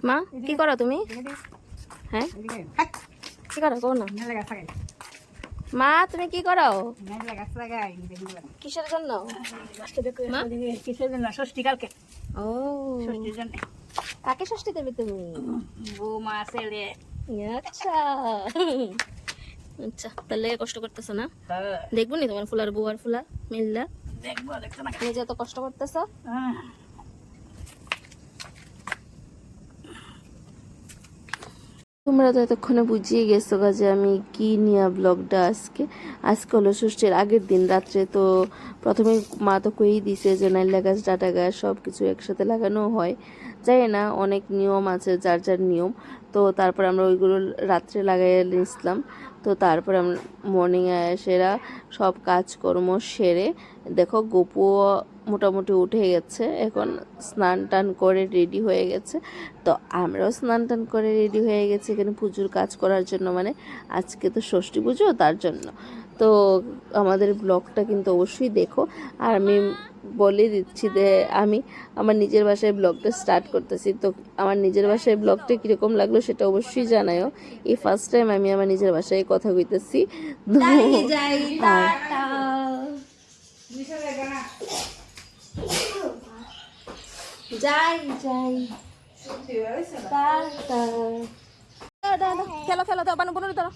মা কি করো তুমি? হ্যাঁ কি করো কো না মা, তুমি কি করো? কিসের জন্য? কিসের জন্য? ষষ্ঠী কালকে। ও ষষ্ঠীর জন্য। কাকে ষষ্ঠী দেবে তুমি? বৌমা ছেলে। আচ্ছা আচ্ছা, তাহলে কষ্ট করতেছো না? দেখবো নি তোমার ফুলার বউ আর ফুলা মিল্লা? দেখবো, দেখছো না? নিজে তো কষ্ট করতেছো। তোমরা তো এতক্ষণে বুঝিয়ে গেছো যে আমি কি নিয়ে ব্লগটা আজকে হলো ষষ্ঠীর আগের দিন রাত্রে। তো প্রথমে মা তো কয়েই দিছে যে নাইলা গাছ ডাটা গাছ সব কিছু একসাথে লাগানো হয়, জানি না অনেক নিয়ম আছে যার যার নিয়ম। তো তারপর আমরা ওইগুলো রাত্রে লাগাইয়া নিয়েছিলাম। তো তারপর আমরা মর্নিংয়ে এসেরা সব কাজকর্ম সেরে দেখো গপুও মোটামুটি উঠে গেছে, এখন স্নান টান করে রেডি হয়ে গেছে। তো আমরাও স্নান টান করে রেডি হয়ে গেছি এখানে পুজোর কাজ করার জন্য, মানে আজকে তো ষষ্ঠী পুজো তার জন্য। তো আমাদের ব্লগটা কিন্তু অবশ্যই দেখো। আর আমি বলে দিচ্ছি যে আমি আমার নিজের ভাষায় ব্লগটা স্টার্ট করতেছি। তো আমার নিজের ভাষায় ব্লগটা কীরকম লাগলো সেটা অবশ্যই জানাও। এই ফার্স্ট টাইম আমি আমার নিজের ভাষায় কথা কইতেছি। যাই যাই খেলো খেলো তো বানো বনুন ধরো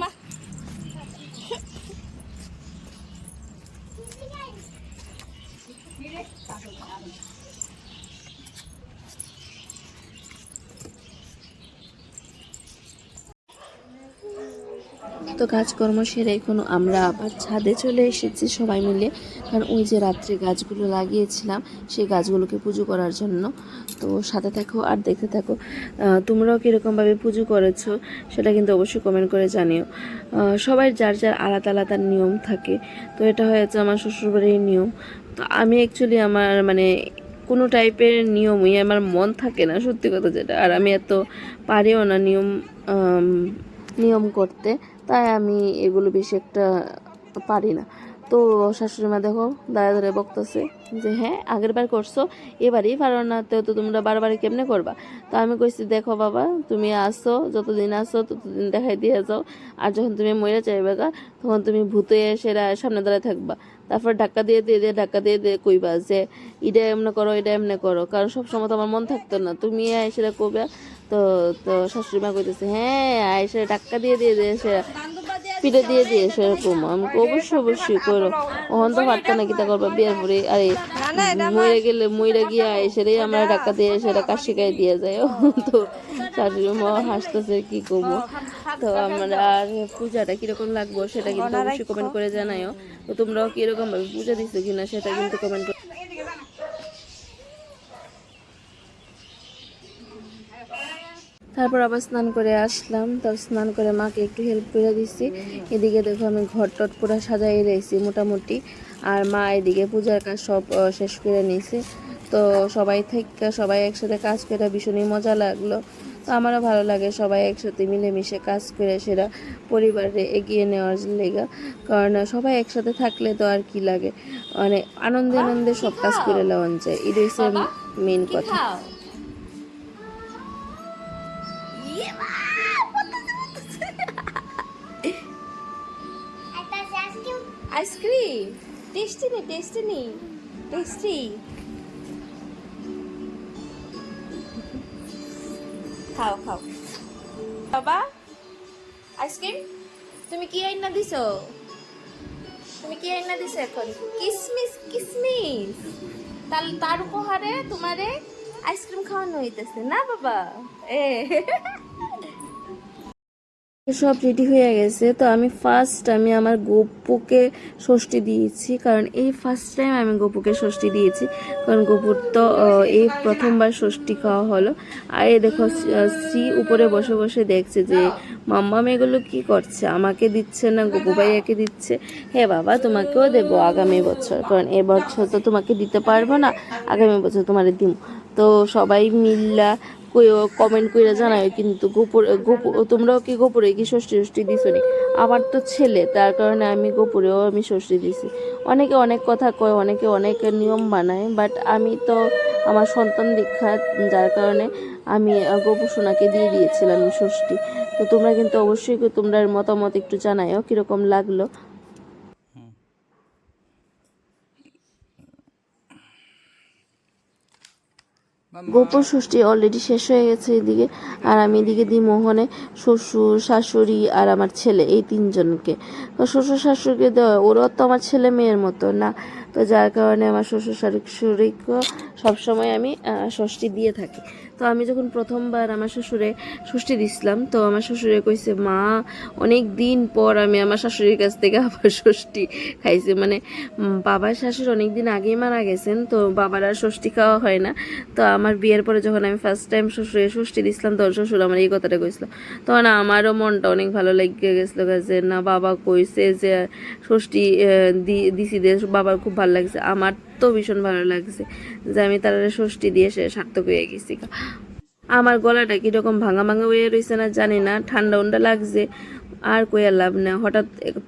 মা। তো কাজকর্ম সেরে এখন আমরা আবার ছাদে চলে এসেছি সবাই মিলে, কারণ ওই যে রাত্রে গাছগুলো লাগিয়েছিলাম সেই গাছগুলোকে পুজো করার জন্য। তো সাথে থাকো আর দেখতে থাকো। তোমরাও কীরকমভাবে পুজো করেছো সেটা কিন্তু অবশ্যই কমেন্ট করে জানিও। সবাই যার যার আলাদা আলাদা নিয়ম থাকে। তো এটা হয়েছে আমার শ্বশুরবাড়ির নিয়ম। তো আমি অ্যাকচুয়ালি আমার মানে কোনো টাইপের নিয়মই আমার মন থাকে না, সত্যি কথা যেটা। আর আমি এত পারিও না নিয়ম করতে, তাই আমি এগুলো বেশি একটা পারি না। তো শাশুড়ি মা দেখো দাঁড়া ধরে বকতেছে যে হ্যাঁ আগের বার করছো এবারই পারো না, তো তোমরা বারবারই কেমনে করবা? তো আমি কইছি দেখো বাবা, তুমি আসো যতদিন আসো ততদিন দেখাই দিয়ে যাও, আর যখন তুমি মরে চাইবে গা তখন তুমি ভূতে এসে সামনে দাঁড়ায় থাকবা, তারপর ধাক্কা দিয়ে কইবা যে এটা এমনি করো এটা এমনি করো, কারণ সবসময় তো আমার মন থাকতো না, তুমি এসে কইবা। তো তো শাশুড়ি মা কইতেছে হ্যাঁ এসে ধাক্কা দিয়ে এসে পিঠে দিয়ে সেরকম। আমি অবশ্যই করো, ওখান তো পারতো না কিতা করবা বিয়ের পরে। আরে মইরা গিয়া এসে আমরা ধাক্কা দিয়ে সেটা কাজ শিখাই দিয়ে যায়। তো শাশুড়ি মা হাসতেছে কি করবো। তো আমরা আর পূজাটা কিরকম লাগবো সেটা কিন্তু অবশ্যই কমেন্ট করে জানাইও। তো তোমরাও কিরকম ভাবে পূজা দিচ্ছ কিনা সেটা কিন্তু কমেন্ট করে। তারপর আবার স্নান করে আসলাম। তার স্নান করে মাকে একটু হেল্প করে দিচ্ছি। এদিকে দেখো আমি ঘর টট পুরো সাজাই রয়েছি মোটামুটি, আর মা এদিকে পূজার কাজ সব শেষ করে নিয়েছে। তো সবাই একসাথে কাজ করে ভীষণই মজা লাগলো। তো আমারও ভালো লাগে সবাই একসাথে মিলেমিশে কাজ করে সেটা পরিবারে এগিয়ে নেওয়ার লেগা, কারণ সবাই একসাথে থাকলে তো আর কি লাগে, মানে আনন্দে সব কাজ করে নেওয়া যায়, এটাই হচ্ছে মেন কথা। আইসক্রিম টেস্টি খাও বাবা আইসক্রিম। তুমি কি আইনা দিছো এখন? কিসমিস তার উপহারে তোমারে আইসক্রিম খাওয়ানো হইতেছে না বাবা। সব রেডি হয়ে গেছে। তো আমি আমার গপুকে ষষ্ঠী দিয়েছি, কারণ এই ফার্স্ট টাইম আমি গপুকে ষষ্ঠী দিয়েছি, কারণ গপুর তো এই প্রথমবার ষষ্ঠী খাওয়া হলো। আর এই দেখো শ্রী উপরে বসে দেখছে যে মাম্মাম এগুলো কি করছে, আমাকে দিচ্ছে না গপু ভাইয়াকে দিচ্ছে। হ্যাঁ বাবা তোমাকেও দেবো আগামী বছর, কারণ এবছর তো তোমাকে দিতে পারবো না, আগামী বছর তোমার দিব। তো সবাই মিল্লা কমেন্ট করে জানায় কিন্তু তোমরাও কি গোপুরে কি ষষ্ঠী দিছো নি? আমার তো ছেলে, তার কারণে আমি গোপুরেও আমি ষষ্ঠী দিছি। অনেকে অনেক কথা কয়, অনেকে অনেক নিয়ম বানায়, বাট আমি তো আমার সন্তান দীক্ষা, যার কারণে আমি গোপু সোনাকে দিয়ে দিয়েছিলাম ষষ্ঠী। তো তোমরা কিন্তু অবশ্যই তোমরা মতামত একটু জানাও কীরকম লাগলো। গোপুর ষষ্ঠী অলরেডি শেষ হয়ে গেছে এদিকে, আর আমি এদিকে দিই মোহনে শ্বশুর শাশুড়ি আর আমার ছেলে, এই তিনজনকে। তো শ্বশুর শাশুড়িকে দেওয়া, ওরাও তো আমার ছেলে মেয়ের মতো না, তো যার কারণে আমার শ্বশুর শাশুড়িকে সবসময় আমি ষষ্ঠী দিয়ে থাকি। তো আমি যখন প্রথমবার আমার শ্বশুরে ষষ্ঠী দিছিলাম, তো আমার শ্বশুরে কইছে, মা অনেক দিন পর আমি আমার শাশুড়ির কাছ থেকে আবার ষষ্ঠী খাইছি। মানে বাবার শাশুড়ি অনেক দিন আগেই মারা গেছেন, তো বাবার আর ষষ্ঠী খাওয়া হয় না। তো আমার বিয়ের পরে যখন আমি ফার্স্ট টাইম শ্বশুরের ষষ্ঠী দিছিলাম, তখন শ্বশুর আমার এই কথাটা কইছিল। তখন আমারও মনটা অনেক ভালো লেগে গেছিলো যে না, বাবা কইছে যে ষষ্ঠী দিছি দে, বাবার খুব ভালো লাগছে। আমার তো ভীষণ ভালো লাগছে যে আমি তার ষষ্ঠী দিয়ে সে সার্থক হয়ে গেছি। আমার গলাটা কীরকম ভাঙা ভাঙা হয়ে রয়েছে না জানি না, ঠান্ডা উন্ডা লাগছে। আর কইয়া লাভ না, হঠাৎ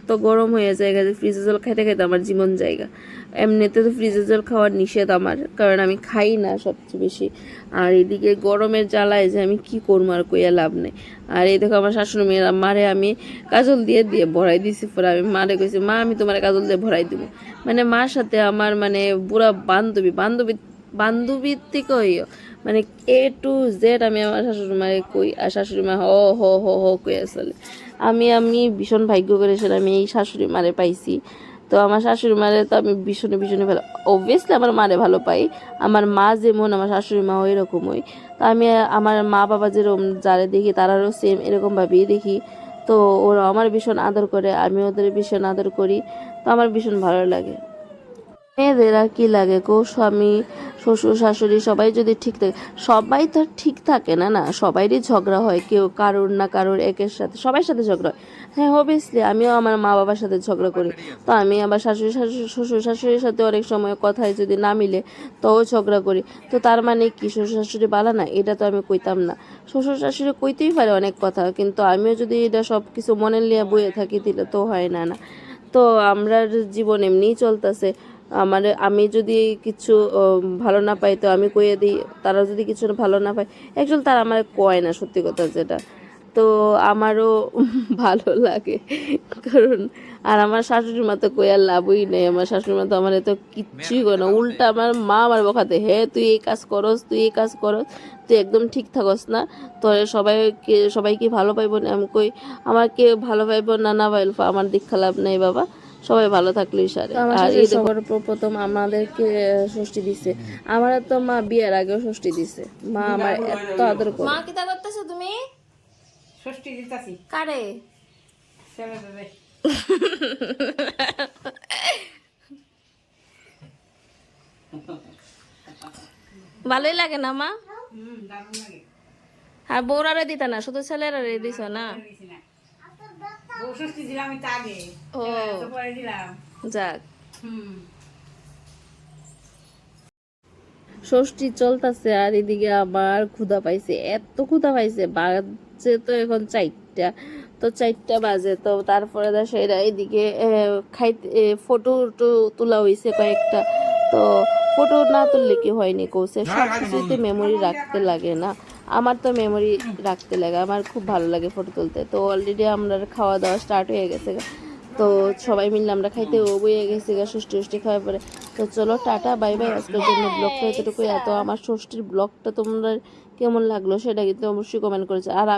তো গরম হয়ে যায়, ফ্রিজের জল খাইতে খাইতে আমার জীবন জায়গা। এমনিতে তো ফ্রিজের জল খাওয়ার নিষেধ আমার, কারণ আমি খাই না সবচেয়ে বেশি। আর এদিকে গরমের জ্বালায় যে আমি কি করবো, আর কইয়া লাভ নেই। আর এই দেখো আমার শাশুড়ি মেয়ের মারে আমি কাজল দিয়ে দিয়ে ভরাই দিছি। পরে আমি মারে কইছি, মা আমি তোমার কাজল দিয়ে ভরাই দিব। মানে মার সাথে আমার মানে পুরা বান্ধবীর থেকেও মানে A to Z আমি আমার শাশুড়ি মারে কই, আর শাশুড়ি মা হ হ হ হ কই আসলে। আমি ভীষণ ভাগ্য করে সেটা আমি এই শাশুড়ি মারে পাইছি। তো আমার শাশুড়ি মারে তো আমি ভীষণই ভীষণই ভালো, অবভিয়াসলি আমার মারে ভালো পাই। আমার মা যেমন আমার শাশুড়ি মাও এরকমই। তো আমি আমার মা বাবা যেরকম যারা দেখি তারারও সেম এরকমভাবেই দেখি। তো ওরা আমার ভীষণ আদর করে, আমি ওদের ভীষণ আদর করি। তো আমার ভীষণ ভালো লাগে। মেয়েদের আর কি লাগে গো, স্বামী শ্বশুর শাশুড়ি সবাই যদি ঠিক থাকে। সবাই তো ঠিক থাকে না, না সবাইরই ঝগড়া হয়, কেউ কারোর না কারোর একের সাথে সবার সাথে ঝগড়া হয়। হ্যাঁ অবভিয়াসলি আমিও আমার মা বাবার সাথে ঝগড়া করি। তো আমি আবার শ্বশুর শাশুড়ির সাথে অনেক সময় কথায় যদি না মিলে তও ঝগড়া করি। তো তার মানে কি শ্বশুর শাশুড়ি বালা না, এটা তো আমি কইতাম না। শ্বশুর শাশুড়ি কইতেই পারে অনেক কথা, কিন্তু আমিও যদি এটা সব কিছু মনে নিয়ে বইয়ে থাকি দিলে তো হয় না না। তো আমরা জীবন এমনিই চলতেছে। আমি যদি কিছু ভালো না পাই তো আমি কইয়ে দিই, তারা যদি কিছু ভালো না পায় অ্যাকচুয়ালি তারা আমার কয় না, সত্যি কথা যেটা। তো আমারও ভালো লাগে, কারণ আর আমার শাশুড়ির মা তো কইয়ার লাভই নেই। আমার শাশুড়ির মা তো আমার এত কিচ্ছুই করে না, উল্টা আমার মা আমার বকাতে, হ্যাঁ তুই এই কাজ করস, তুই এই কাজ করস, তুই একদম ঠিক থাকস না, তো সবাইকে ভালো পাইব না। আমি কই আমার কে ভালো পাইব না না পাইল আমার দীক্ষা লাভ নেই বাবা, সবাই ভালো থাকলেই সারে। আর এই সবার প্রথম আমাদেরকে ষষ্ঠী দিছে। আমার তো মা বিয়ের আগেও ষষ্ঠী দিছে, মা আমার এত আদর করে। মা কি তা করতেছো তুমি? ষষ্ঠী দিতাছি কারে? ছেলে দেবে। ভালোই লাগে না মা? দারুণ লাগে। আর বউরারে দিতা না, শুধু ছেলেরারে দিছ না? বউ ষষ্ঠী দিলাম আমি আগে, ও তো পরে দিলাম। যাক, ষষ্ঠী চলতেছে আর এদিকে আমার ক্ষুধা পাইছে, এত ক্ষুধা পাইছে, বাজে তো এখন 4টা, তো 4টা বাজে। তো তারপরে সেটা এদিকে খাইতে ফটো তোলা হয়েছে কয়েকটা। তো ফটো না তুললে কি হয়নি কৌশে, সব কিছুতে মেমোরি রাখতে লাগে না। আমার তো মেমোরি রাখতে লাগে, আমার খুব ভালো লাগে ফটো তুলতে। তো অলরেডি আমরা খাওয়া দাওয়া স্টার্ট হয়ে গেছে, তো সবাই মিললে আমরা খাইতে বইয়ে গেছি ষষ্ঠী খাওয়ার পরে। তো চলো টাটা বাই বাই, আজকের জন্য ব্লগটা এতটুকুই। এত আমার ষষ্ঠীর ব্লগটা তোমরা কেমন লাগলো সেটা কিন্তু অবশ্যই কমেন্ট করেছে। আর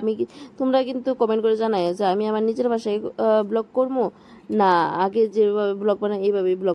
তোমরা কিন্তু কমেন্ট করে জানাই যে আমি আমার নিজের ভাষায় ব্লগ করবো না আগে যেভাবে ব্লগ বানাই এইভাবেই ব্লগ